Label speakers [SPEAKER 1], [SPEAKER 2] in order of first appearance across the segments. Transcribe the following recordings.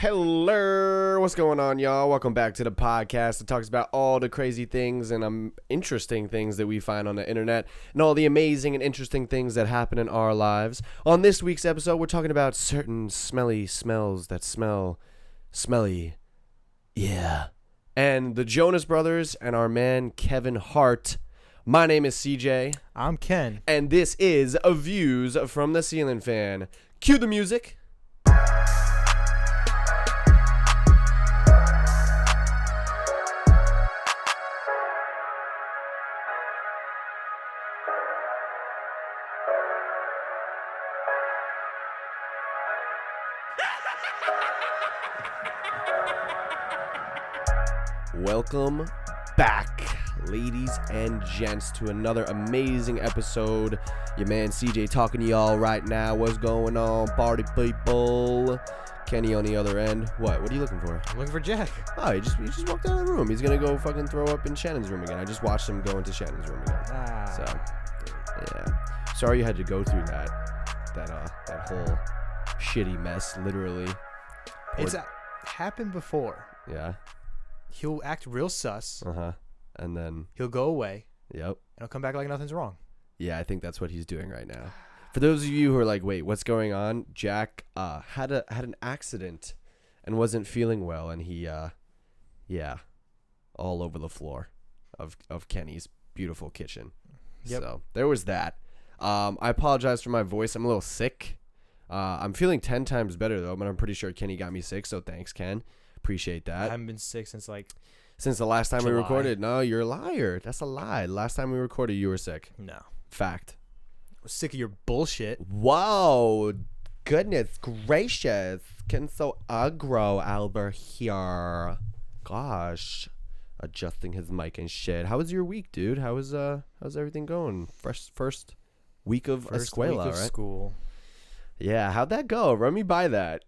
[SPEAKER 1] Hello, what's going on, y'all? Welcome back to the podcast that talks about all the crazy things and interesting things that we find on the internet and all the amazing and interesting things that happen in our lives. On this week's episode, we're talking about certain smelly smells that smell smelly. Yeah. And the Jonas Brothers and our man Kevin Hart. My name is CJ.
[SPEAKER 2] I'm Ken.
[SPEAKER 1] And this is A Views from the Ceiling Fan. Cue the music. Welcome back, ladies and gents, to another amazing episode. Your man CJ talking to y'all right now. What's going on, party people? Kenny on the other end. What are you looking for?
[SPEAKER 2] I'm looking for Jack.
[SPEAKER 1] Oh, he just walked out of the room. He's gonna go fucking throw up in Shannon's room again. I just watched him go into Shannon's room again. So, yeah. Sorry you had to go through that whole shitty mess, literally.
[SPEAKER 2] It's happened before.
[SPEAKER 1] Yeah.
[SPEAKER 2] He'll act real sus.
[SPEAKER 1] And then
[SPEAKER 2] He'll go away.
[SPEAKER 1] Yep.
[SPEAKER 2] And he'll come back like nothing's wrong.
[SPEAKER 1] Yeah, I think that's what he's doing right now. For those of you who are like, wait, what's going on? Jack had an accident and wasn't feeling well, and he all over the floor of Kenny's beautiful kitchen.
[SPEAKER 2] Yep.
[SPEAKER 1] So there was that. I apologize for my voice. I'm a little sick. I'm feeling 10 times better though, but I'm pretty sure Kenny got me sick, so thanks, Ken. Appreciate that.
[SPEAKER 2] I haven't been sick since
[SPEAKER 1] the last time
[SPEAKER 2] July.
[SPEAKER 1] we recorded. No, you're a liar. That's a lie. Last time we recorded, you were sick.
[SPEAKER 2] No.
[SPEAKER 1] Fact.
[SPEAKER 2] I was sick of your bullshit.
[SPEAKER 1] Whoa. Goodness gracious. Getting so aggro, Albert here. Gosh. Adjusting his mic and shit. How was your week, dude? How's everything going? First week of Escuela, right?
[SPEAKER 2] School.
[SPEAKER 1] Yeah, how'd that go? Run me by that.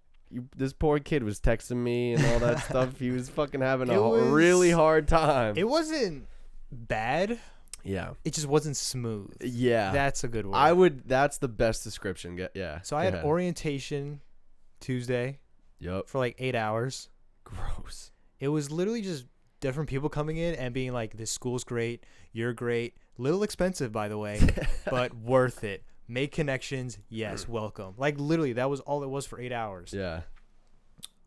[SPEAKER 1] This poor kid was texting me and all that stuff. He was fucking having a really hard time.
[SPEAKER 2] It wasn't bad.
[SPEAKER 1] Yeah.
[SPEAKER 2] It just wasn't smooth.
[SPEAKER 1] Yeah.
[SPEAKER 2] That's a good word.
[SPEAKER 1] That's the best description. Yeah.
[SPEAKER 2] So I had orientation Tuesday.
[SPEAKER 1] Yep.
[SPEAKER 2] For 8 hours.
[SPEAKER 1] Gross.
[SPEAKER 2] It was literally just different people coming in and being like, this school's great. You're great. Little expensive, by the way, but worth it. Make connections. Yes. Welcome. Literally, that was all it was for 8 hours.
[SPEAKER 1] Yeah.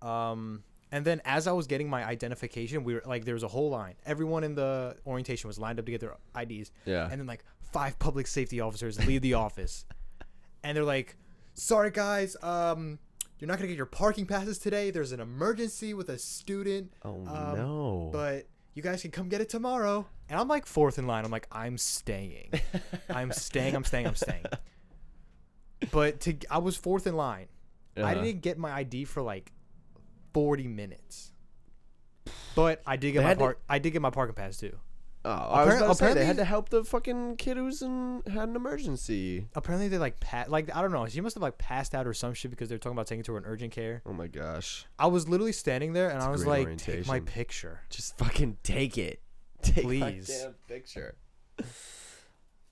[SPEAKER 2] And then as I was getting my identification, we were there was a whole line. Everyone in the orientation was lined up to get their IDs.
[SPEAKER 1] Yeah.
[SPEAKER 2] And then 5 public safety officers leave the office. And they're like, sorry, guys. You're not going to get your parking passes today. There's an emergency with a student.
[SPEAKER 1] Oh, no.
[SPEAKER 2] But you guys can come get it tomorrow. And I'm fourth in line. I'm I'm staying. I'm staying. But I was fourth in line. I didn't get my ID for 40 minutes. But I did get my parking pass too.
[SPEAKER 1] Oh, I was about to say, they had to help the fucking kid who had an emergency.
[SPEAKER 2] Apparently they I don't know. She must have passed out or some shit because they're talking about taking her to an urgent care.
[SPEAKER 1] Oh my gosh.
[SPEAKER 2] I was literally standing there and I was
[SPEAKER 1] orientation.
[SPEAKER 2] take my picture.
[SPEAKER 1] Just fucking take it. Take
[SPEAKER 2] Please.
[SPEAKER 1] my damn picture.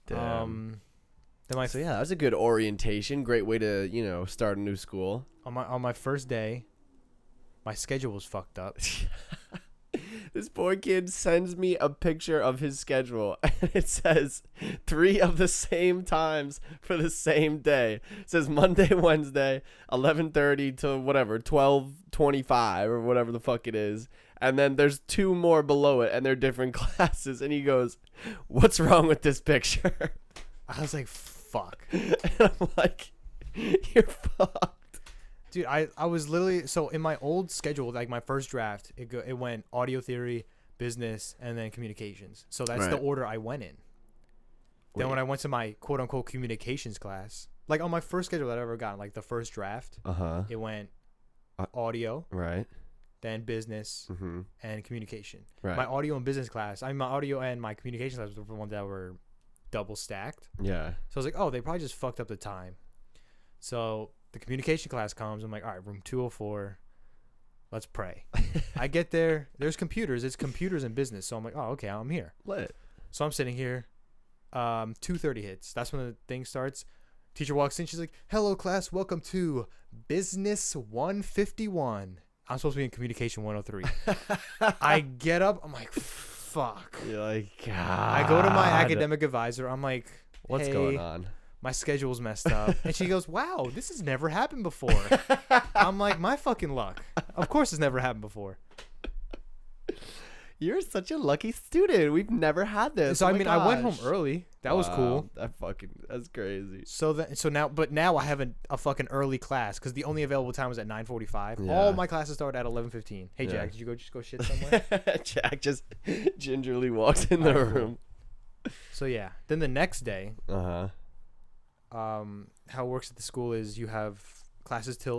[SPEAKER 1] Damn.
[SPEAKER 2] So
[SPEAKER 1] yeah, that's a good orientation. Great way to, start a new school.
[SPEAKER 2] On my first day, my schedule was fucked up.
[SPEAKER 1] This poor kid sends me a picture of his schedule, and it says 3 of the same times for the same day. It says Monday, Wednesday, 11:30 to whatever, 12:25 or whatever the fuck it is. And then there's 2 more below it, and they're different classes. And he goes, "What's wrong with this picture?"
[SPEAKER 2] I was like, fuck.
[SPEAKER 1] And I'm like, you're fucked.
[SPEAKER 2] Dude, I was literally, so in my old schedule, my first draft, it went audio theory, business, and then communications. So that's the order I went in. Then when I went to my quote-unquote communications class, on my first schedule that I ever gotten, the first draft, it went audio,
[SPEAKER 1] right,
[SPEAKER 2] then business, and communication.
[SPEAKER 1] Right.
[SPEAKER 2] My audio and business class, my audio and my communications class were the ones that were double stacked.
[SPEAKER 1] Yeah.
[SPEAKER 2] So I was like, oh, they probably just fucked up the time. So the communication class comes. I'm like, all right, room 204. Let's pray. I get there. There's computers. It's computers and business. So I'm like, oh, okay, I'm here.
[SPEAKER 1] Lit.
[SPEAKER 2] So I'm sitting here. 2:30 hits. That's when the thing starts. Teacher walks in. She's like, hello, class. Welcome to Business 151. I'm supposed to be in communication 103. I get up. I'm like, fuck.
[SPEAKER 1] You're like, God.
[SPEAKER 2] I go to my academic advisor. I'm like,
[SPEAKER 1] what's
[SPEAKER 2] hey,
[SPEAKER 1] going on?
[SPEAKER 2] My schedule's messed up. And she goes, wow, this has never happened before. I'm like, my fucking luck. Of course it's never happened before.
[SPEAKER 1] You're such a lucky student. We've never had this.
[SPEAKER 2] So,
[SPEAKER 1] oh
[SPEAKER 2] I mean,
[SPEAKER 1] gosh.
[SPEAKER 2] I went home early. That was cool.
[SPEAKER 1] That's crazy.
[SPEAKER 2] So now I have a fucking early class because the only available time was at 9:45.
[SPEAKER 1] Yeah.
[SPEAKER 2] All my classes start at 11:15. Hey,
[SPEAKER 1] Yeah.
[SPEAKER 2] Jack, did you just go shit somewhere?
[SPEAKER 1] Jack just gingerly walks in the
[SPEAKER 2] Alright, cool.
[SPEAKER 1] room.
[SPEAKER 2] So yeah. Then the next day,
[SPEAKER 1] Uh-huh.
[SPEAKER 2] how it works at the school is you have classes till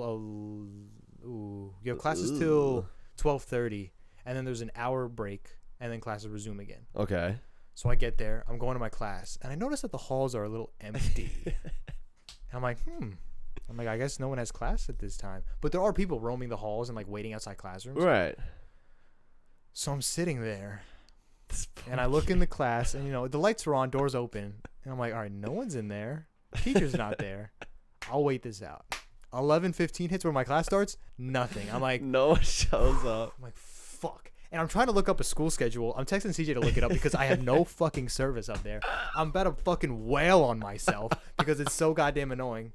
[SPEAKER 2] 12:30, and then there's an hour break, and then classes resume again.
[SPEAKER 1] Okay.
[SPEAKER 2] So I get there, I'm going to my class, and I notice that the halls are a little empty. And I'm like, I guess no one has class at this time. But there are people roaming the halls and like waiting outside classrooms.
[SPEAKER 1] Right.
[SPEAKER 2] So I'm sitting there, and I look in the class, and the lights are on, doors open, and I'm like, all right, no one's in there. Teacher's not there. I'll wait this out. 11:15 hits where my class starts. Nothing. I'm like,
[SPEAKER 1] no one shows up.
[SPEAKER 2] I'm like, fuck. And I'm trying to look up a school schedule. I'm texting CJ to look it up because I have no fucking service up there. I'm about to fucking wail on myself because it's so goddamn annoying.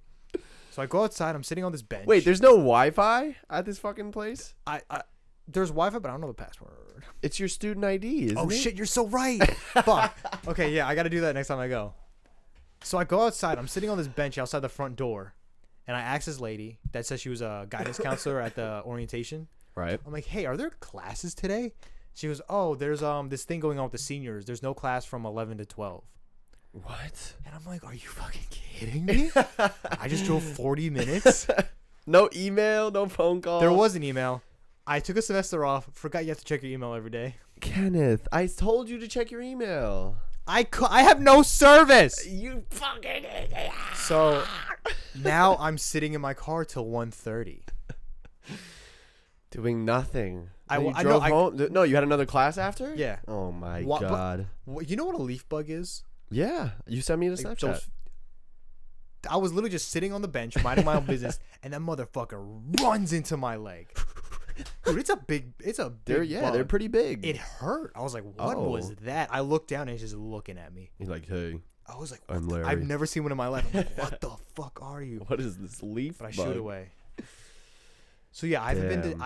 [SPEAKER 2] So I go outside. I'm sitting on this bench.
[SPEAKER 1] Wait, there's no Wi-Fi at this fucking place?
[SPEAKER 2] There's Wi-Fi, but I don't know the password.
[SPEAKER 1] It's your student ID, isn't it?
[SPEAKER 2] Oh shit, you're so right. Fuck. Okay, yeah, I got to do that next time I go. So I go outside. I'm sitting on this bench outside the front door, and I ask this lady that says she was a guidance counselor at the orientation.
[SPEAKER 1] Right.
[SPEAKER 2] I'm like, hey, are there classes today? She goes, oh, there's this thing going on with the seniors. There's no class from 11 to 12.
[SPEAKER 1] What?
[SPEAKER 2] And I'm like, are you fucking kidding me? I just drove 40 minutes.
[SPEAKER 1] No email, no phone call.
[SPEAKER 2] There was an email. I took a semester off. Forgot you have to check your email every day.
[SPEAKER 1] Kenneth, I told you to check your email.
[SPEAKER 2] I have no service.
[SPEAKER 1] You fucking idiot.
[SPEAKER 2] So now I'm sitting in my car till 1:30.
[SPEAKER 1] Doing nothing.
[SPEAKER 2] I
[SPEAKER 1] You
[SPEAKER 2] know,
[SPEAKER 1] drove home? No, you had another class after?
[SPEAKER 2] Yeah.
[SPEAKER 1] Oh my
[SPEAKER 2] What-
[SPEAKER 1] God.
[SPEAKER 2] You know what a leaf bug is?
[SPEAKER 1] Yeah. You sent me the
[SPEAKER 2] Like
[SPEAKER 1] Snapchat.
[SPEAKER 2] I was literally just sitting on the bench, minding my own business, and that motherfucker runs into my leg. Dude, it's a big bug.
[SPEAKER 1] They're pretty big.
[SPEAKER 2] It hurt. I was like, what was that? I looked down and he's just looking at me.
[SPEAKER 1] He's like, hey,
[SPEAKER 2] I was like,
[SPEAKER 1] I'm Larry.
[SPEAKER 2] I've never seen one in my life. I'm like, what the fuck are you?
[SPEAKER 1] What is this leaf
[SPEAKER 2] But I
[SPEAKER 1] bug?
[SPEAKER 2] shoot away. So yeah, I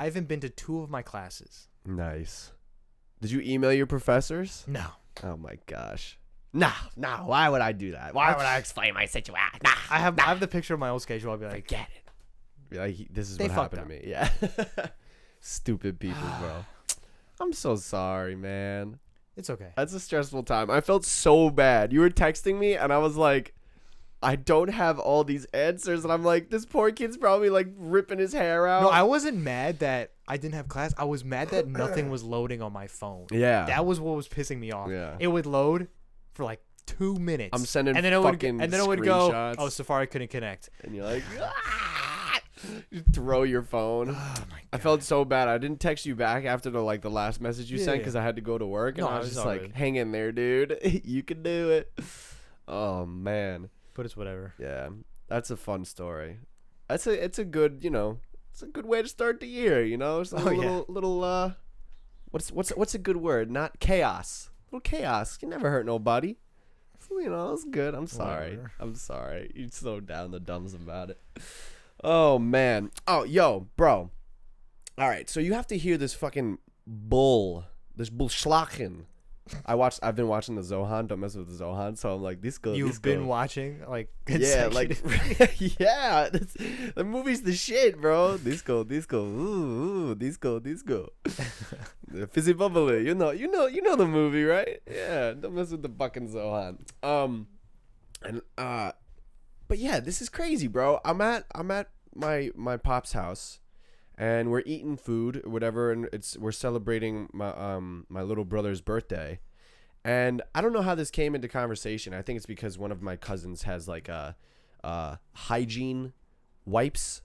[SPEAKER 2] haven't been to 2 of my classes.
[SPEAKER 1] Nice. Did you email your professors?
[SPEAKER 2] No.
[SPEAKER 1] Oh my gosh. No. Why would I do that? Why would I explain my situation? Nah.
[SPEAKER 2] I have the picture of my old schedule. I'll be like,
[SPEAKER 1] Forget it. Be like, this is
[SPEAKER 2] They
[SPEAKER 1] what
[SPEAKER 2] fucked
[SPEAKER 1] happened to me. Yeah. Stupid people, bro. I'm so sorry, man.
[SPEAKER 2] it's okay.
[SPEAKER 1] That's a stressful time. I felt so bad. You were texting me, and I was like, I don't have all these answers. And I'm like, this poor kid's probably like ripping his hair out.
[SPEAKER 2] No, I wasn't mad that I didn't have class. I was mad that nothing was loading on my phone.
[SPEAKER 1] Yeah.
[SPEAKER 2] That was what was pissing me off.
[SPEAKER 1] Yeah.
[SPEAKER 2] It would load for like 2 minutes.
[SPEAKER 1] I'm sending
[SPEAKER 2] and then it would go,
[SPEAKER 1] screenshots.
[SPEAKER 2] oh, Safari couldn't connect.
[SPEAKER 1] And you're like, you throw your phone.
[SPEAKER 2] Oh my God.
[SPEAKER 1] I felt so bad. I didn't text you back after the last message you sent because I had to go to work. And
[SPEAKER 2] No,
[SPEAKER 1] I
[SPEAKER 2] it
[SPEAKER 1] was
[SPEAKER 2] was
[SPEAKER 1] just
[SPEAKER 2] all
[SPEAKER 1] like,
[SPEAKER 2] good.
[SPEAKER 1] hang in there, dude. You can do it. Oh, man.
[SPEAKER 2] But it's whatever.
[SPEAKER 1] Yeah. That's a fun story. It's a good, it's a good way to start the year, It's a little what's a good word? Not chaos. A little chaos. You never hurt nobody. So, it's good. I'm sorry.
[SPEAKER 2] Whatever.
[SPEAKER 1] I'm sorry. You're so down the dumps about it. Oh man. Oh, yo, bro. All right, so you have to hear this fucking this bullschlachen. I've been watching the Zohan. Don't mess with the Zohan. So I'm like, this goes.
[SPEAKER 2] You've been watching like
[SPEAKER 1] Yeah, like yeah. The movie's the shit, bro. Disco, ooh, disco. The fizzy bubbly. You know the movie, right? Yeah. Don't mess with the fucking Zohan. But yeah, this is crazy, bro. I'm at my pop's house, and we're eating food or whatever, and we're celebrating my little brother's birthday. And I don't know how this came into conversation. I think it's because one of my cousins has like hygiene wipes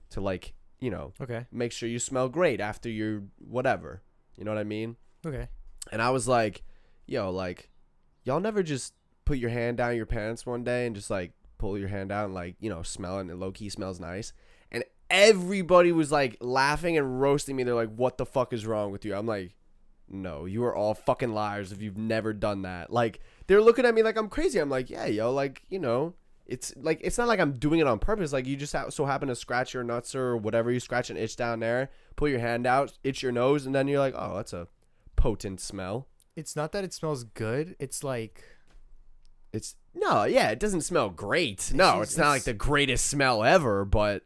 [SPEAKER 1] to like,
[SPEAKER 2] Okay.
[SPEAKER 1] make sure you smell great after your whatever. You know what I mean?
[SPEAKER 2] Okay.
[SPEAKER 1] And I was like, yo, like, y'all never just put your hand down your pants one day and just like pull your hand out and like, smell it, and it low-key smells nice. And everybody was like laughing and roasting me. They're like, what the fuck is wrong with you? I'm like, no, you are all fucking liars if you've never done that. Like, they're looking at me like I'm crazy. I'm like, yeah, yo, like, you know, it's like, it's not like I'm doing it on purpose. Like, you just so happen to scratch your nuts or whatever. You scratch an itch down there, pull your hand out, itch your nose, and then you're like, oh, that's a potent smell.
[SPEAKER 2] It's not that it smells good. It's like...
[SPEAKER 1] No, yeah, it doesn't smell great. No, it's not like the greatest smell ever, but...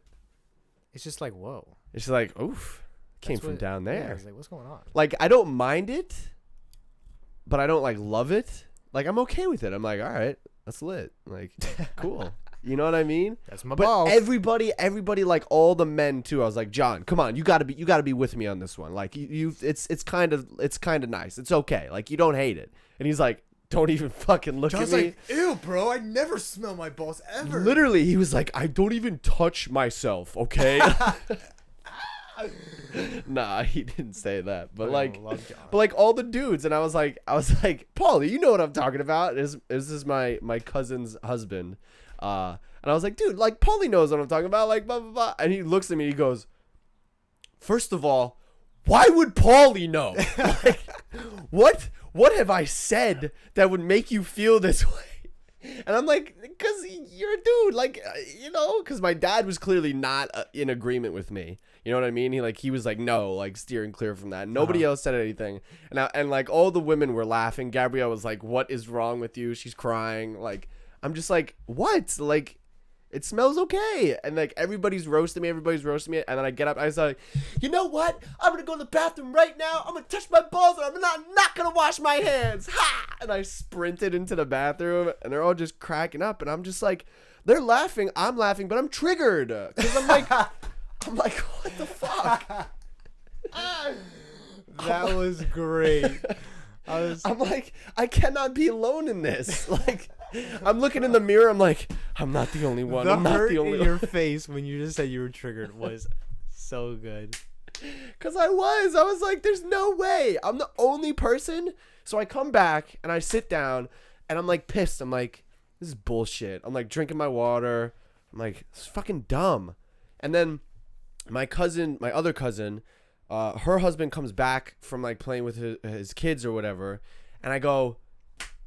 [SPEAKER 2] It's just like, whoa.
[SPEAKER 1] It's like, oof, came from down there.
[SPEAKER 2] Yeah, it's like, what's going on?
[SPEAKER 1] Like, I don't mind it, but I don't, like, love it. Like, I'm okay with it. I'm like, all right, that's lit. Like, cool. You know what I mean?
[SPEAKER 2] That's my
[SPEAKER 1] but
[SPEAKER 2] balls.
[SPEAKER 1] Everybody, like all the men too. I was like, John, come on, you gotta be with me on this one. Like, it's kind of nice. It's okay. Like, you don't hate it. And he's like, don't even fucking look
[SPEAKER 2] John's
[SPEAKER 1] at me.
[SPEAKER 2] like, ew, bro, I never smell my balls ever.
[SPEAKER 1] Literally, he was like, I don't even touch myself, okay? Nah, he didn't say that. But like all the dudes, and I was like, Paulie, you know what I'm talking about. This is my cousin's husband. And I was like, dude, like Paulie knows what I'm talking about, like blah blah blah. And he looks at me, he goes, first of all, why would Paulie know? Like, what have I said that would make you feel this way? And I'm like, because you're a dude, like, you know, because my dad was clearly not in agreement with me. You know what I mean? He was like, no, like steering clear from that. Nobody else said anything. And like all the women were laughing. Gabrielle was like, what is wrong with you? She's crying. Like, I'm just like, what? Like, it smells okay. And like everybody's roasting me. And then I get up. I was like, you know what? I'm going to go to the bathroom right now. I'm going to touch my balls and I'm not going to wash my hands. Ha! And I sprinted into the bathroom and they're all just cracking up. And I'm just like, they're laughing. I'm laughing, but I'm triggered. Because I'm like, what the fuck?
[SPEAKER 2] That was great.
[SPEAKER 1] I'm like, I cannot be alone in this. Like, I'm looking in the mirror. I'm like, I'm not the only one. I'm not the only
[SPEAKER 2] in your face when you just said you were triggered was so good.
[SPEAKER 1] Because I was like, there's no way. I'm the only person. So I come back and I sit down and I'm like pissed. I'm like, this is bullshit. I'm like drinking my water. I'm like, it's fucking dumb. And then my other cousin, her husband comes back from like playing with his kids or whatever. And I go,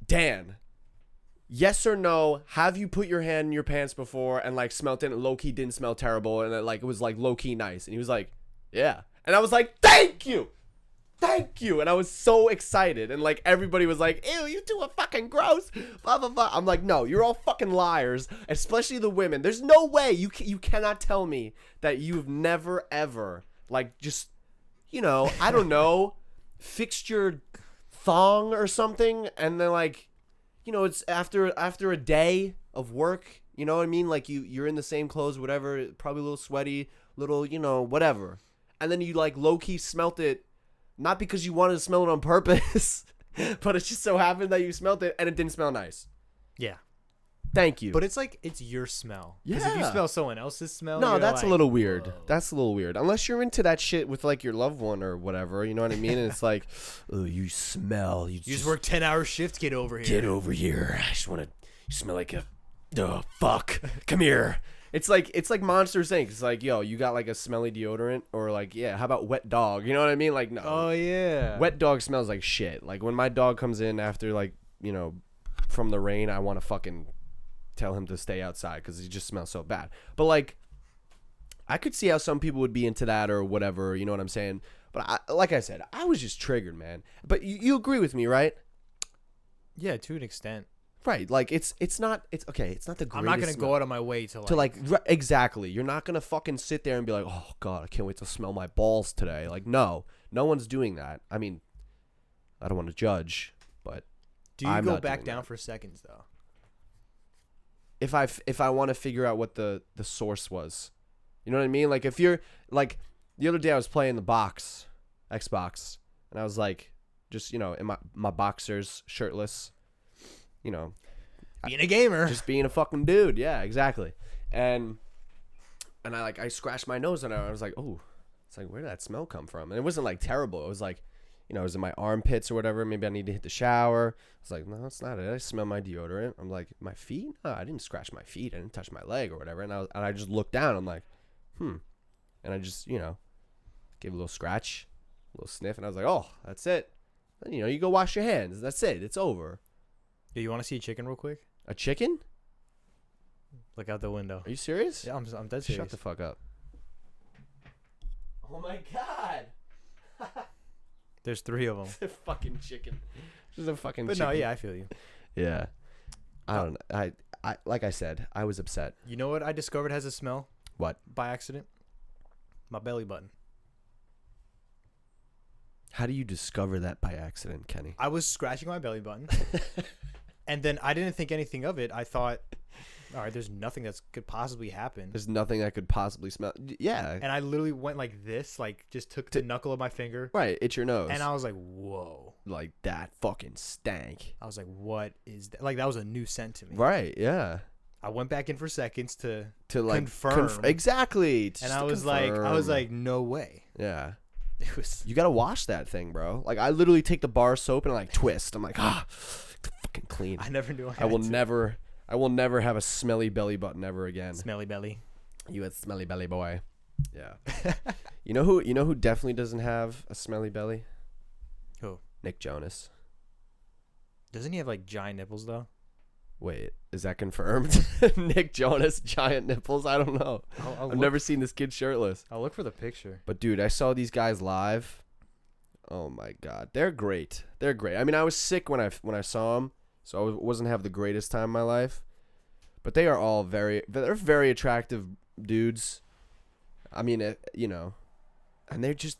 [SPEAKER 1] Dan, yes or no, have you put your hand in your pants before and like smelt it and low-key didn't smell terrible and it was like low-key nice? And he was like, yeah. And I was like, thank you. And I was so excited. And like everybody was like, ew, you two are fucking gross. Blah, blah, blah. I'm like, no, you're all fucking liars. Especially the women. There's no way. You cannot tell me that you've never ever like just, you know, I don't know, fixed your thong or something. And then like, you know, it's after a day of work, you know what I mean? Like you're in the same clothes, whatever, probably a little sweaty, little, you know, whatever. And then you like low-key smelt it, not because you wanted to smell it on purpose, but it just so happened that you smelt it and it didn't smell nice.
[SPEAKER 2] Yeah.
[SPEAKER 1] Thank you.
[SPEAKER 2] But it's like, it's your smell. Because if you smell someone else's smell,
[SPEAKER 1] no, that's
[SPEAKER 2] like,
[SPEAKER 1] a little weird.
[SPEAKER 2] whoa.
[SPEAKER 1] That's a little weird. Unless you're into that shit with like your loved one or whatever, you know what I mean? And it's like, oh, you smell. You
[SPEAKER 2] just work 10-hour shift. Get over here.
[SPEAKER 1] Get over here. I just want to smell like a, oh, fuck. Come here. It's like Monsters Inc. It's like, yo, you got like a smelly deodorant or like, yeah, how about wet dog? You know what I mean? Like, no.
[SPEAKER 2] Oh, yeah.
[SPEAKER 1] Wet dog smells like shit. Like when my dog comes in after like, you know, from the rain, I want to fucking tell him to stay outside because he just smells so bad. But like, I could see how some people would be into that or whatever, you know what I'm saying? But like I said, I was just triggered, man. But you agree with me, right?
[SPEAKER 2] Yeah, to an extent.
[SPEAKER 1] Right, like it's not the greatest.
[SPEAKER 2] I'm not gonna go out of my way to
[SPEAKER 1] exactly. You're not gonna fucking sit there and be like, oh god, I can't wait to smell my balls today. Like, no one's doing that. I mean, I don't want to judge, but
[SPEAKER 2] do you go back down for seconds though?
[SPEAKER 1] If I want to figure out what the source was, you know what I mean? Like if you're like the other day I was playing the Xbox, and I was like, just, you know, in my boxers, shirtless. You know,
[SPEAKER 2] being a gamer,
[SPEAKER 1] just being a fucking dude. Yeah, exactly. And I scratched my nose and I was like, oh, it's like, where did that smell come from? And it wasn't like terrible. It was like, you know, it was in my armpits or whatever. Maybe I need to hit the shower. I was like, no, that's not it. I smell my deodorant. I'm like, my feet? No, I didn't scratch my feet. I didn't touch my leg or whatever. And I just looked down. I'm like, And I just, gave a little scratch, a little sniff, and I was like, oh, that's it. Then, you go wash your hands. That's it. It's over.
[SPEAKER 2] Yeah, you want to see a chicken real quick?
[SPEAKER 1] A chicken?
[SPEAKER 2] Look out the window.
[SPEAKER 1] Are you serious?
[SPEAKER 2] Yeah, I'm dead serious.
[SPEAKER 1] Shut the fuck up. Oh my god.
[SPEAKER 2] There's 3 of them.
[SPEAKER 1] It's a fucking chicken. Just a fucking
[SPEAKER 2] But
[SPEAKER 1] chicken.
[SPEAKER 2] no, yeah, I feel you.
[SPEAKER 1] Yeah. I don't know. I like I said, I was upset.
[SPEAKER 2] You know what I discovered has a smell?
[SPEAKER 1] What?
[SPEAKER 2] By accident? My belly button.
[SPEAKER 1] How do you discover that by accident, Kenny?
[SPEAKER 2] I was scratching my belly button, and then I didn't think anything of it. I thought, all right, there's nothing that could possibly happen.
[SPEAKER 1] There's nothing that could possibly smell. Yeah.
[SPEAKER 2] And I literally went like this, like just took the knuckle of my finger.
[SPEAKER 1] Right, it's your nose.
[SPEAKER 2] And I was like, whoa.
[SPEAKER 1] Like, that fucking stank.
[SPEAKER 2] I was like, what is that? Like, that was a new scent to me.
[SPEAKER 1] Right, yeah.
[SPEAKER 2] I went back in for seconds to
[SPEAKER 1] like
[SPEAKER 2] confirm.
[SPEAKER 1] Exactly.
[SPEAKER 2] And I was like, no way.
[SPEAKER 1] Yeah.
[SPEAKER 2] It was.
[SPEAKER 1] You gotta wash that thing, bro. Like, I literally take the bar soap and like twist. I'm like, fucking clean.
[SPEAKER 2] I never knew.
[SPEAKER 1] I will never have a smelly belly button ever again.
[SPEAKER 2] Smelly belly.
[SPEAKER 1] You a smelly belly boy. Yeah. You know who definitely doesn't have a smelly belly?
[SPEAKER 2] Who?
[SPEAKER 1] Nick Jonas.
[SPEAKER 2] Doesn't he have like giant nipples though?
[SPEAKER 1] Wait, is that confirmed? Nick Jonas, giant nipples? I don't know. I've never seen this kid shirtless.
[SPEAKER 2] I'll look for the picture.
[SPEAKER 1] But dude, I saw these guys live. Oh my god, they're great. They're great. I mean, I was sick when I saw them, so I wasn't have the greatest time in my life. But they are all they're very attractive dudes. I mean, and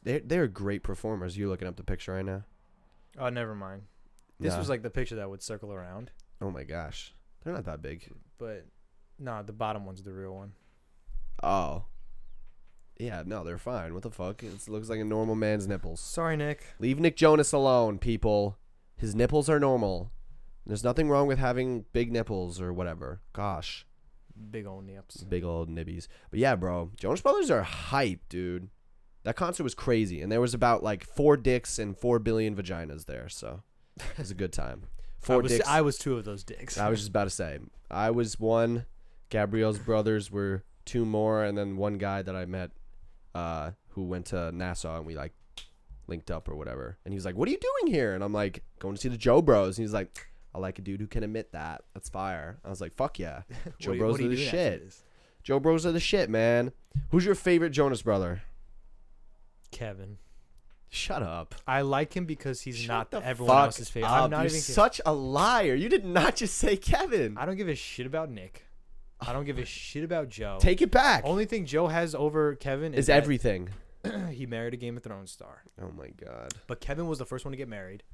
[SPEAKER 1] they're great performers. You looking up the picture right now?
[SPEAKER 2] Oh, never mind. This
[SPEAKER 1] Nah.
[SPEAKER 2] was like the picture that would circle around.
[SPEAKER 1] Oh my gosh, they're not that big.
[SPEAKER 2] But no, the bottom one's the real one.
[SPEAKER 1] Oh. Yeah, no, they're fine. What the fuck? It looks like a normal man's nipples.
[SPEAKER 2] Sorry, Nick.
[SPEAKER 1] Leave Nick Jonas alone, people. His nipples are normal. There's nothing wrong with having big nipples or whatever. Gosh.
[SPEAKER 2] Big old nips.
[SPEAKER 1] Big old nibbies. But yeah, bro. Jonas Brothers are hype, dude. That concert was crazy. And there was about like 4 dicks and 4 billion vaginas there. So it was a good time. 4 dicks.
[SPEAKER 2] I was 2 of those dicks.
[SPEAKER 1] I was just about to say. I was 1. Gabrielle's brothers were 2 more. And then 1 guy that I met who went to Nassau and we like linked up or whatever. And he was like, what are you doing here? And I'm like, going to see the Joe Bros. And he's like, I like a dude who can admit that. That's fire. I was like, fuck yeah. Joe Bros are the shit. Joe Bros are the shit, man. Who's your favorite Jonas brother?
[SPEAKER 2] Kevin.
[SPEAKER 1] Shut up.
[SPEAKER 2] I like him because he's
[SPEAKER 1] Shut
[SPEAKER 2] not
[SPEAKER 1] the
[SPEAKER 2] everyone
[SPEAKER 1] fuck
[SPEAKER 2] else's favorite.
[SPEAKER 1] up.
[SPEAKER 2] I'm not
[SPEAKER 1] You're
[SPEAKER 2] even
[SPEAKER 1] such a liar. You did not just say Kevin.
[SPEAKER 2] I don't give a shit about Nick. I don't give a shit about Joe.
[SPEAKER 1] Take it back.
[SPEAKER 2] Only thing Joe has over Kevin
[SPEAKER 1] is everything.
[SPEAKER 2] He married a Game of Thrones star.
[SPEAKER 1] Oh my god.
[SPEAKER 2] But Kevin was the first one to get married.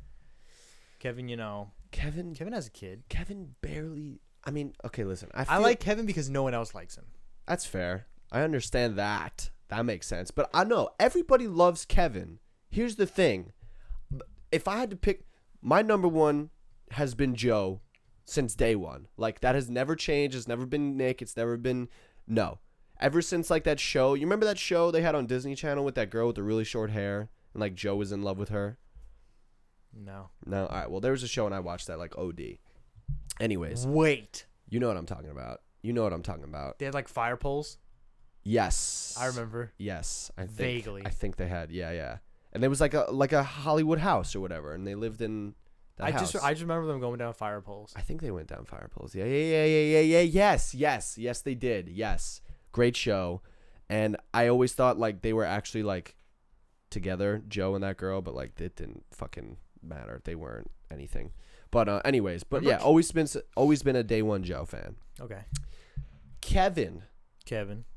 [SPEAKER 2] Kevin, Kevin has a kid.
[SPEAKER 1] Kevin barely. I mean, okay, listen.
[SPEAKER 2] I like Kevin because no one else likes him.
[SPEAKER 1] That's fair. I understand that. That makes sense. But I know everybody loves Kevin. Here's the thing. If I had to pick, my number 1 has been Joe since day one. Like, that has never changed. It's never been Nick. It's never been, no. Ever since, like, that show. You remember that show they had on Disney Channel with that girl with the really short hair? And, like, Joe was in love with her?
[SPEAKER 2] No.
[SPEAKER 1] No? All right. Well, there was a show and I watched that, like, OD. Anyways.
[SPEAKER 2] Wait.
[SPEAKER 1] You know what I'm talking about. You know what I'm talking about.
[SPEAKER 2] They had, like, fire poles?
[SPEAKER 1] Yes.
[SPEAKER 2] I remember.
[SPEAKER 1] Yes.
[SPEAKER 2] Vaguely.
[SPEAKER 1] I think they had. Yeah, yeah. And there was like a Hollywood house or whatever, and they lived in that house.
[SPEAKER 2] I just remember them going down fire poles.
[SPEAKER 1] I think they went down fire poles. Yeah. Yes, they did. Yes. Great show. And I always thought like they were actually like together, Joe and that girl, but like it didn't fucking matter. They weren't anything. But anyways, but yeah, always been a day one Joe fan.
[SPEAKER 2] Okay.
[SPEAKER 1] Kevin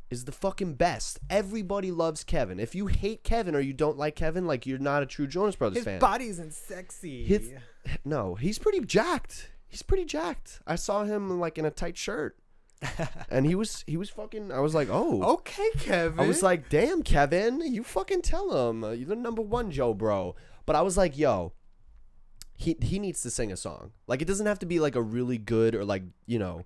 [SPEAKER 1] is the fucking best. Everybody loves Kevin. If you hate Kevin or you don't like Kevin, like you're not a true Jonas Brothers fan.
[SPEAKER 2] His body isn't sexy.
[SPEAKER 1] No, he's pretty jacked. I saw him like in a tight shirt. And he was fucking, I was like, oh.
[SPEAKER 2] Okay, Kevin.
[SPEAKER 1] I was like, damn, Kevin, you fucking tell him. You're the number 1 Joe, bro. But I was like, yo, he needs to sing a song. Like, it doesn't have to be like a really good or like, you know,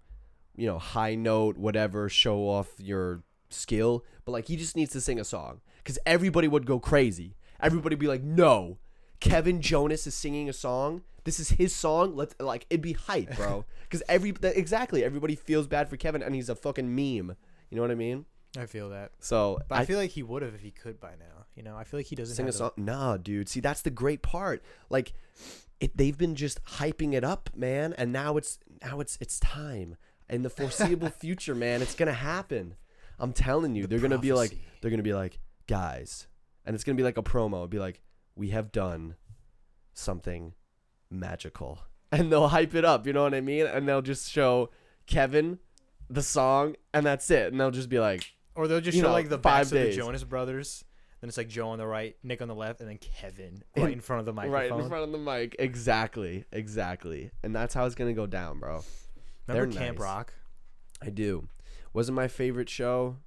[SPEAKER 1] high note, whatever, show off your skill, but like he just needs to sing a song because everybody would go crazy. Everybody would be like, no, Kevin Jonas is singing a song. This is his song. Let's like it'd be hype, bro. Because everybody feels bad for Kevin and he's a fucking meme. You know what I mean?
[SPEAKER 2] I feel that.
[SPEAKER 1] So
[SPEAKER 2] But I feel like he would have if he could by now. You know, I feel like he doesn't
[SPEAKER 1] sing a
[SPEAKER 2] have
[SPEAKER 1] song. No, dude. See, that's the great part. Like, they've been just hyping it up, man, and now it's time. In the foreseeable future, man, it's gonna happen. I'm telling you, they're gonna be like, guys, and it's gonna be like a promo. It'll be like, we have done something magical, and they'll hype it up. You know what I mean? And they'll just show Kevin, the song, and that's it. And they'll just be like,
[SPEAKER 2] or they'll just show like the backs
[SPEAKER 1] 5 days.
[SPEAKER 2] of the Jonas Brothers. Then it's like Joe on the right, Nick on the left, and then Kevin right in front of the microphone.
[SPEAKER 1] Right in front of the mic. Exactly. And that's how it's gonna go down, bro.
[SPEAKER 2] Remember
[SPEAKER 1] They're
[SPEAKER 2] Camp
[SPEAKER 1] nice.
[SPEAKER 2] Rock?
[SPEAKER 1] I do. Wasn't my favorite show.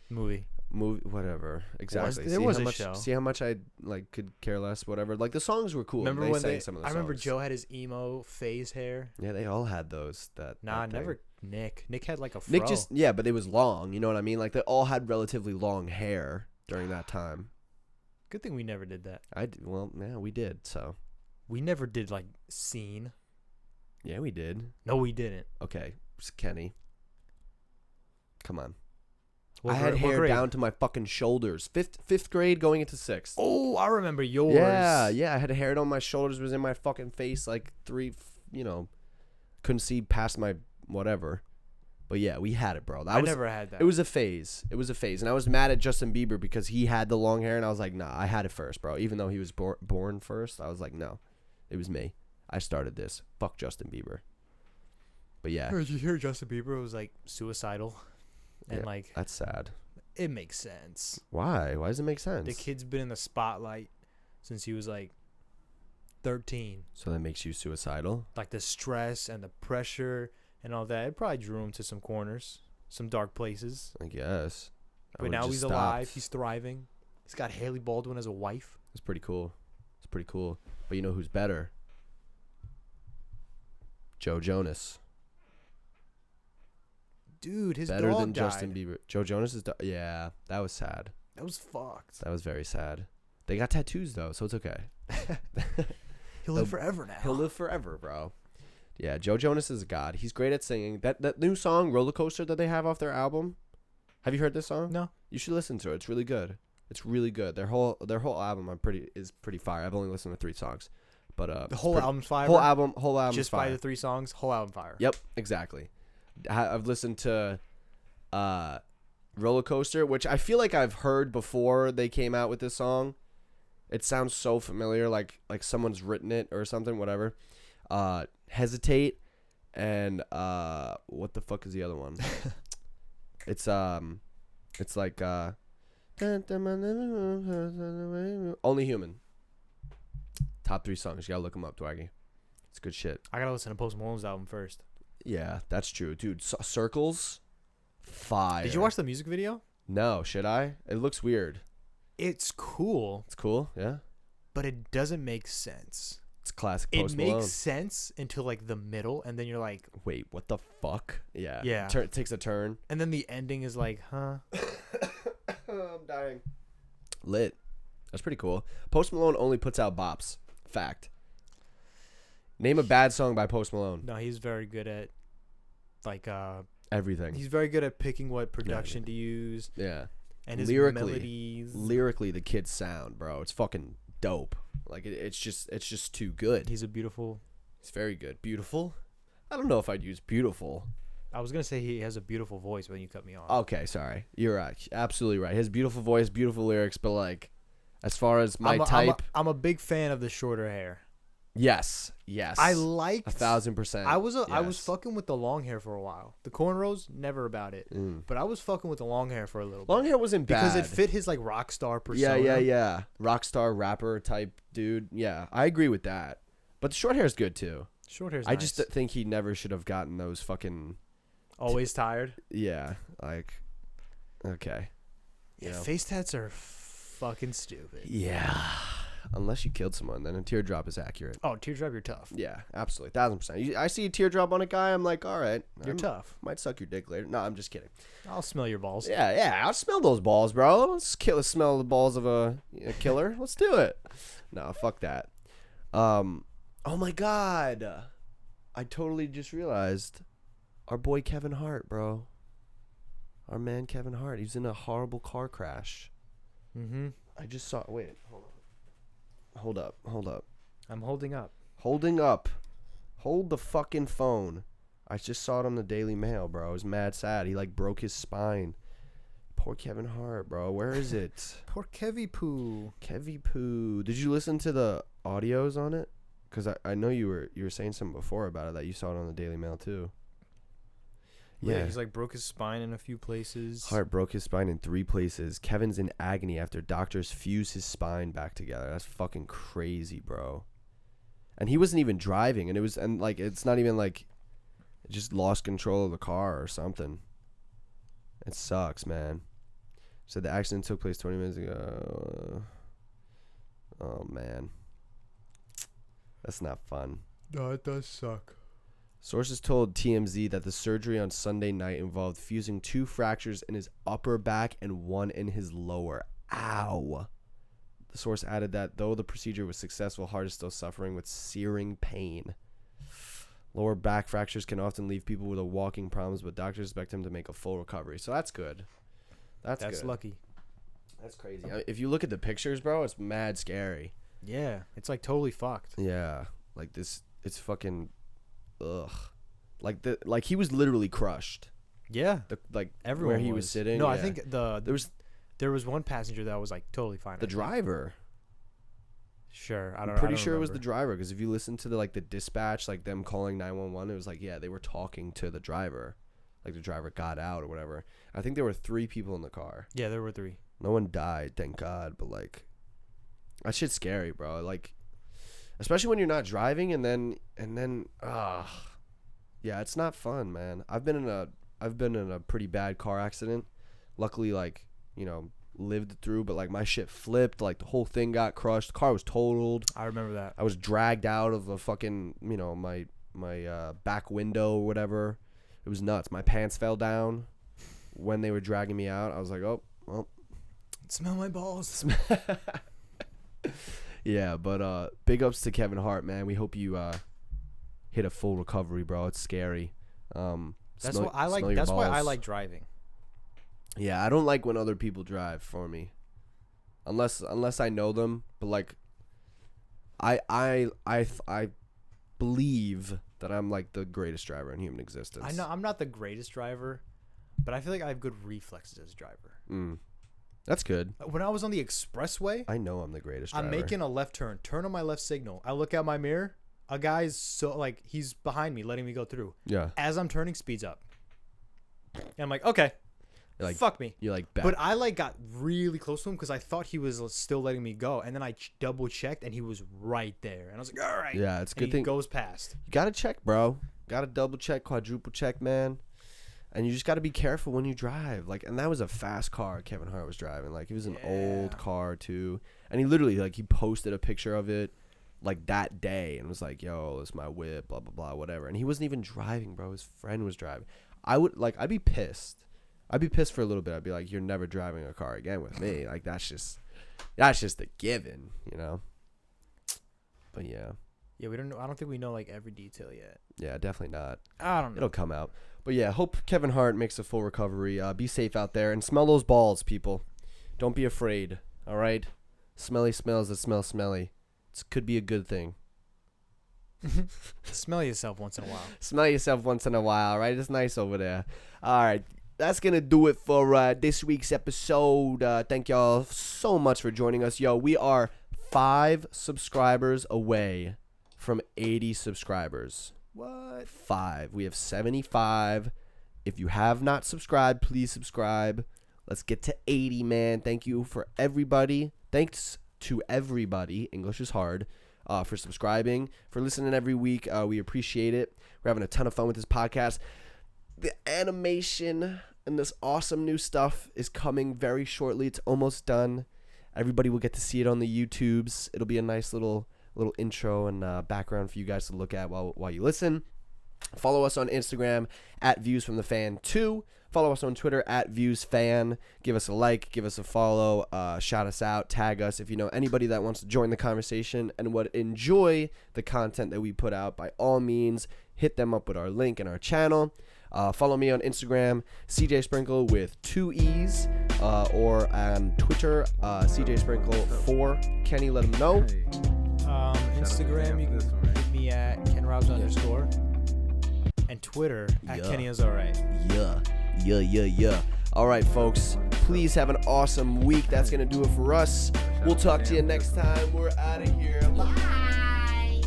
[SPEAKER 2] Movie,
[SPEAKER 1] whatever. Exactly.
[SPEAKER 2] There was a show.
[SPEAKER 1] See how much I like could care less. Whatever. Like the songs were cool.
[SPEAKER 2] Remember
[SPEAKER 1] they
[SPEAKER 2] when
[SPEAKER 1] sang some of the
[SPEAKER 2] I remember
[SPEAKER 1] songs.
[SPEAKER 2] Joe had his emo phase hair.
[SPEAKER 1] Yeah, they all had those.
[SPEAKER 2] Nah,
[SPEAKER 1] that
[SPEAKER 2] never Nick. Nick had like a fro.
[SPEAKER 1] Nick just but it was long. You know what I mean? Like they all had relatively long hair during that time.
[SPEAKER 2] Good thing we never did that.
[SPEAKER 1] We did. So
[SPEAKER 2] we never did like scene.
[SPEAKER 1] yeah, we did.
[SPEAKER 2] No, we didn't.
[SPEAKER 1] Okay, Kenny. Come on.
[SPEAKER 2] What
[SPEAKER 1] I had hair
[SPEAKER 2] grade?
[SPEAKER 1] down to my fucking shoulders. Fifth grade going into sixth.
[SPEAKER 2] Oh, I remember yours.
[SPEAKER 1] Yeah. I had hair on my shoulders, was in my fucking face, like couldn't see past my whatever. But yeah, we had it, bro.
[SPEAKER 2] I never had that.
[SPEAKER 1] It was a phase. And I was mad at Justin Bieber because he had the long hair, and I was like, nah, I had it first, bro. Even though he was born first, I was like, no, it was me. I started this. Fuck Justin Bieber. But yeah.
[SPEAKER 2] Did you hear Justin Bieber was like suicidal? And
[SPEAKER 1] Yeah,
[SPEAKER 2] like
[SPEAKER 1] that's sad.
[SPEAKER 2] it makes sense.
[SPEAKER 1] Why? Why does it make sense?
[SPEAKER 2] The kid's been in the spotlight since he was like 13.
[SPEAKER 1] So that makes you suicidal?
[SPEAKER 2] Like the stress and the pressure and all that, it probably drew him to some corners, some dark places.
[SPEAKER 1] I guess.
[SPEAKER 2] But now he's alive. He's thriving. He's got Haley Baldwin as a wife.
[SPEAKER 1] It's pretty cool. But you know who's better? Joe Jonas.
[SPEAKER 2] Dude, his
[SPEAKER 1] Better
[SPEAKER 2] dog
[SPEAKER 1] than
[SPEAKER 2] died.
[SPEAKER 1] Justin Bieber. Joe Jonas is yeah, that was sad.
[SPEAKER 2] That was fucked.
[SPEAKER 1] That was very sad. They got tattoos though, so it's okay.
[SPEAKER 2] He'll live forever now.
[SPEAKER 1] He'll live forever, bro. Yeah, Joe Jonas is a god. He's great at singing. That new song, Roller Coaster, that they have off their album. Have you heard this song?
[SPEAKER 2] No.
[SPEAKER 1] You should listen to it. It's really good. Their whole album is pretty fire. I've only listened to 3 songs. But
[SPEAKER 2] the whole album's fire.
[SPEAKER 1] Whole album
[SPEAKER 2] just
[SPEAKER 1] fire.
[SPEAKER 2] by the 3 songs, whole album fire.
[SPEAKER 1] Yep, exactly. I've listened to Roller Coaster, which I feel like I've heard before they came out with this song. It sounds so familiar, like someone's written it or something, whatever. Hesitate and what the fuck is the other one? It's like Only Human. Top 3 songs. You gotta look them up, Twaggy. It's good shit.
[SPEAKER 2] I gotta listen to Post Malone's album first.
[SPEAKER 1] Yeah, that's true, dude. Circles, fire.
[SPEAKER 2] Did you watch the music video?
[SPEAKER 1] No, should I? It looks weird.
[SPEAKER 2] It's cool.
[SPEAKER 1] It's cool, yeah.
[SPEAKER 2] But it doesn't make sense.
[SPEAKER 1] It's classic
[SPEAKER 2] It
[SPEAKER 1] Post Malone.
[SPEAKER 2] makes sense until like the middle, and then you're like,
[SPEAKER 1] wait, what the fuck? Yeah.
[SPEAKER 2] Yeah.
[SPEAKER 1] It takes a turn.
[SPEAKER 2] and then the ending is like, huh?
[SPEAKER 1] I'm dying. Lit. That's pretty cool. Post Malone only puts out bops. Fact. Name a bad song by Post Malone.
[SPEAKER 2] No, he's very good at like
[SPEAKER 1] Everything.
[SPEAKER 2] he's very good at picking what production to use.
[SPEAKER 1] Yeah.
[SPEAKER 2] And his
[SPEAKER 1] Lyrically,
[SPEAKER 2] melodies.
[SPEAKER 1] the kid's sound, bro. It's fucking dope. Like it's just too good.
[SPEAKER 2] He's
[SPEAKER 1] very good. Beautiful? I don't know if I'd use beautiful.
[SPEAKER 2] I was gonna say he has a beautiful voice, but you cut me off.
[SPEAKER 1] Okay, sorry. You're right. Absolutely right. His beautiful voice, beautiful lyrics, but like as far as my type,
[SPEAKER 2] I'm a big fan of the shorter hair.
[SPEAKER 1] yes.
[SPEAKER 2] I liked
[SPEAKER 1] 1,000%.
[SPEAKER 2] I was
[SPEAKER 1] yes.
[SPEAKER 2] fucking with the long hair for a while. The cornrows, never about it. But I was fucking with the long hair for a little bit.
[SPEAKER 1] Long hair wasn't bad
[SPEAKER 2] because it fit his like rock star persona.
[SPEAKER 1] Yeah. Rock star rapper type dude. Yeah, I agree with that. But the short hair is good too.
[SPEAKER 2] Short hair's
[SPEAKER 1] I
[SPEAKER 2] nice.
[SPEAKER 1] just think he never should have gotten those fucking.
[SPEAKER 2] Always tired.
[SPEAKER 1] Yeah, like, okay.
[SPEAKER 2] Yeah,
[SPEAKER 1] You know?
[SPEAKER 2] face tats are fucking stupid.
[SPEAKER 1] Yeah, unless you killed someone, then a teardrop is accurate.
[SPEAKER 2] Oh, teardrop, you're tough.
[SPEAKER 1] Yeah, absolutely, 1,000%. I see a teardrop on a guy, I'm like, all right,
[SPEAKER 2] You're tough.
[SPEAKER 1] Might suck your dick later. No, I'm just kidding.
[SPEAKER 2] I'll smell your balls.
[SPEAKER 1] Yeah, I'll smell those balls, bro. Let's smell the balls of a killer. Let's do it. No, fuck that. Oh my god, I totally just realized our boy Kevin Hart, bro. Our man Kevin Hart. He's in a horrible car crash.
[SPEAKER 2] Mm-hmm.
[SPEAKER 1] I just saw. Wait, hold up.
[SPEAKER 2] I'm holding up.
[SPEAKER 1] Holding up. Hold the fucking phone. I just saw it on the Daily Mail, bro. It was mad sad. He like broke his spine. Poor Kevin Hart, bro. Where is it?
[SPEAKER 2] Poor Kevy Poo.
[SPEAKER 1] Kevy Poo. Did you listen to the audios on it? Because I know you were saying something before about it that you saw it on the Daily Mail too.
[SPEAKER 2] Yeah, he's like broke his spine in a few places.
[SPEAKER 1] Hart broke his spine in 3 places. Kevin's in agony after doctors fuse his spine back together. That's fucking crazy, bro. And he wasn't even driving, and it's not even like it just lost control of the car or something. It sucks, man. Said the accident took place 20 minutes ago. Oh man. That's not fun.
[SPEAKER 2] No, it does suck.
[SPEAKER 1] Sources told TMZ that the surgery on Sunday night involved fusing 2 fractures in his upper back and 1 in his lower. Ow. The source added that though the procedure was successful, Hart is still suffering with searing pain. Lower back fractures can often leave people with walking problems, but doctors expect him to make a full recovery. So that's good. That's good.
[SPEAKER 2] Lucky.
[SPEAKER 1] That's crazy. If you look at the pictures, bro, it's mad scary.
[SPEAKER 2] Yeah, it's like totally fucked.
[SPEAKER 1] Yeah, like this, it's fucking, ugh. Like he was literally crushed.
[SPEAKER 2] Yeah, everyone
[SPEAKER 1] where he was sitting.
[SPEAKER 2] No,
[SPEAKER 1] yeah.
[SPEAKER 2] I think there was one passenger that was like totally fine.
[SPEAKER 1] The driver.
[SPEAKER 2] Sure,
[SPEAKER 1] I'm pretty sure it was the driver, because if you listen to the dispatch, like them calling 911, it was like, yeah, they were talking to the driver, like the driver got out or whatever. I think there were 3 people in the car.
[SPEAKER 2] Yeah, there were 3.
[SPEAKER 1] No one died, thank God, but like that shit's scary, bro. Like especially when you're not driving and then yeah, it's not fun, man. I've been in a pretty bad car accident. Luckily, like, you know, lived through, but like my shit flipped, like the whole thing got crushed, the car was totaled.
[SPEAKER 2] I remember that.
[SPEAKER 1] I was dragged out of a fucking, you know, my back window or whatever. It was nuts. My pants fell down when they were dragging me out. I was like, oh well,
[SPEAKER 2] smell my balls.
[SPEAKER 1] Yeah, but big ups to Kevin Hart, man. We hope you hit a full recovery, bro. It's scary.
[SPEAKER 2] That's what I like. That's why I like driving.
[SPEAKER 1] Yeah, I don't like when other people drive for me, unless I know them. But like, I believe that I'm like the greatest driver in human existence.
[SPEAKER 2] I know I'm not the greatest driver, but I feel like I have good reflexes as a driver.
[SPEAKER 1] That's good.
[SPEAKER 2] When I was on the expressway,
[SPEAKER 1] I know I'm the greatest driver.
[SPEAKER 2] I'm making a left turn on my left signal. I look out my mirror. A guy's he's behind me, letting me go through.
[SPEAKER 1] Yeah.
[SPEAKER 2] As I'm turning, speeds up. And I'm like, okay.
[SPEAKER 1] Like,
[SPEAKER 2] fuck me.
[SPEAKER 1] You're like back.
[SPEAKER 2] But I like got really close to him because I thought he was still letting me go, and then I double checked and he was right there, and I was like, all right.
[SPEAKER 1] Yeah, it's a good
[SPEAKER 2] thing.
[SPEAKER 1] thing.
[SPEAKER 2] He goes past.
[SPEAKER 1] You gotta check, bro. Gotta double check, quadruple check, man. And you just gotta be careful when you drive. Like, and that was a fast car Kevin Hart was driving. Like, it was an old car too, and he literally he posted a picture of it like that day and was like, yo, this is my whip, blah blah blah, whatever. And he wasn't even driving, bro. His friend was driving. I'd be pissed. I'd be pissed for a little bit. I'd be like, you're never driving a car again with me. Like, that's just a given, you know. But yeah,
[SPEAKER 2] we don't know. I don't think we know like every detail yet.
[SPEAKER 1] Yeah, definitely not.
[SPEAKER 2] I don't know.
[SPEAKER 1] It'll come out. But yeah, hope Kevin Hart makes a full recovery. Be safe out there and smell those balls, people. Don't be afraid. All right, smelly smells that smell smelly. It could be a good thing.
[SPEAKER 2] Smell yourself once in a while.
[SPEAKER 1] Smell yourself once in a while, right? It's nice over there. All right. That's going to do it for this week's episode. Thank y'all so much for joining us. Yo, we are 5 subscribers away from 80 subscribers.
[SPEAKER 2] What?
[SPEAKER 1] 5. We have 75. If you have not subscribed, please subscribe. Let's get to 80, man. Thank you for everybody. Thanks to everybody. English is hard. For subscribing, for listening every week. We appreciate it. We're having a ton of fun with this podcast. The animation and this awesome new stuff is coming very shortly. It's almost done. Everybody will get to see it on the YouTubes. It'll be a nice little intro and background for you guys to look at while you listen. Follow us on Instagram at ViewsFromTheFan2. Follow us on Twitter at ViewsFan. Give us a like, give us a follow, shout us out, tag us if you know anybody that wants to join the conversation and would enjoy the content that we put out. By all means, hit them up with our link and our channel. Follow me on Instagram, CJ Sprinkle with 2 E's, or on Twitter, CJ Sprinkle 4. Kenny, let him know.
[SPEAKER 2] Instagram, you can hit me at KenRobs _ and Twitter at KennyIsAlright.
[SPEAKER 1] Yeah. All right, folks. Please have an awesome week. That's going to do it for us. We'll talk to you next time. We're out of here. Bye.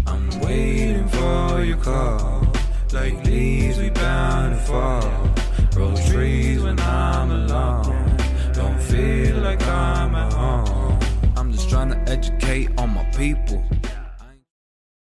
[SPEAKER 3] I'm waiting for your call. Like leaves, we bound to fall. Roll trees